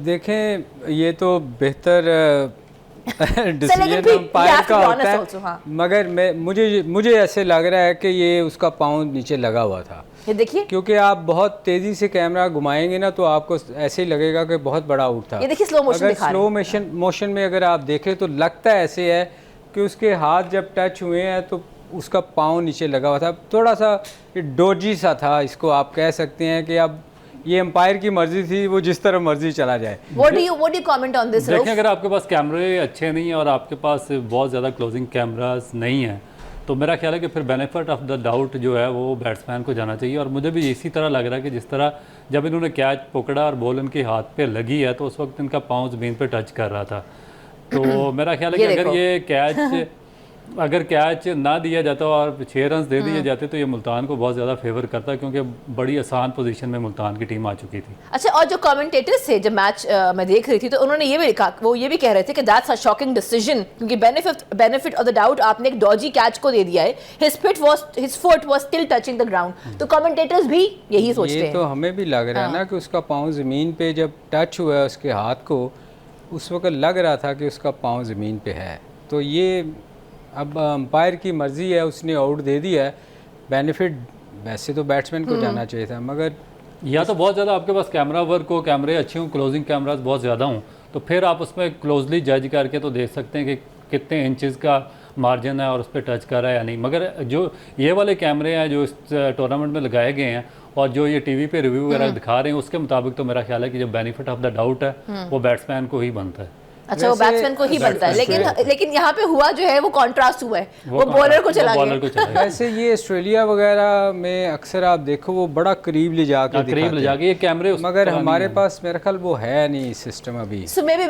देखें, ये तो बेहतर डिसीजन अंपायर का होता है, हाँ। मगर मुझे ऐसे लग रहा है कि ये उसका पाँव नीचे लगा हुआ था। ये देखिए, क्योंकि आप बहुत तेज़ी से कैमरा घुमाएंगे ना तो आपको ऐसे ही लगेगा कि बहुत बड़ा आउट था। ये देखिए स्लो मोशन दिखा रहे हैं। स्लो मोशन में अगर आप देखें तो लगता ऐसे है कि उसके हाथ जब टच हुए हैं तो उसका पाँव नीचे लगा हुआ था। थोड़ा सा डोजी सा था, इसको आप कह सकते हैं कि अब ये अंपायर की मर्जी थी, वो जिस तरह मर्जी चला जाए। What do you comment on this? देखें, अगर आपके पास कैमरे अच्छे नहीं है और आपके पास बहुत ज़्यादा क्लोजिंग कैमरास नहीं है तो मेरा ख्याल है कि फिर बेनिफिट ऑफ द डाउट जो है वो बैट्समैन को जाना चाहिए। और मुझे भी इसी तरह लग रहा है कि जिस तरह जब इन्होंने कैच पकड़ा और बॉल इनके हाथ पे लगी है तो उस वक्त इनका पाँव ज़मीन पे टच कर रहा था। तो मेरा ख्याल है कि अगर ये कैच ना दिया जाता और 6 रन दे दिए जाते तो ये मुल्तान को बहुत ज़्यादा फेवर करता, क्योंकि बड़ी आसान पोजीशन में मुल्तान की टीम आ चुकी थी। अच्छा, और जो कमेंटेटर्स थे जब मैच मैं देख रही थी तो उन्होंने ये भी लिखा, वो ये भी कह रहे थे कि दैट्स अ शॉकिंग डिसीजन, क्योंकि बेनिफिट ऑफ द डाउट आपने एक डॉजी कैच को दे दिया है। His foot was still touching the ground. तो कमेंटेटर्स भी यही सोचते हैं। ये तो हमें भी लग रहा है ना कि उसका पाँव ज़मीन पे जब टच हुआ है उसके हाथ को, उस वक्त लग रहा था कि उसका पाँव ज़मीन पे है। तो ये अब अंपायर की मर्ज़ी है, उसने आउट दे दिया है। बेनिफिट वैसे तो बैट्समैन को जाना चाहिए था, मगर या तो बहुत ज़्यादा आपके पास कैमरा वर्क हो, कैमरे अच्छे हों, क्लोजिंग कैमरास बहुत ज़्यादा हों, तो फिर आप उसमें क्लोजली जज करके तो देख सकते हैं कि कितने इंचेस का मार्जिन है और उस पर टच कर रहा है या नहीं। मगर जो ये वाले कैमरे हैं जो इस टूर्नामेंट में लगाए गए हैं और जो ये टीवी पे रिव्यू वगैरह दिखा रहे हैं, उसके मुताबिक तो मेरा ख्याल है कि जो बेनिफिट ऑफ द डाउट है वो बैट्समैन को ही बनता है। अच्छा, वो बैट्समैन को ही बनता है, लेकिन यहाँ पे हुआ जो है वो कॉन्ट्रास्ट हुआ है, वो बॉलर को चला गया। वैसे ये ऑस्ट्रेलिया वगैरह में अक्सर आप देखो वो बड़ा करीब ले जाके ये कैमरे, मगर हमारे पास मेरे ख्याल वो है नहीं सिस्टम अभी। So maybe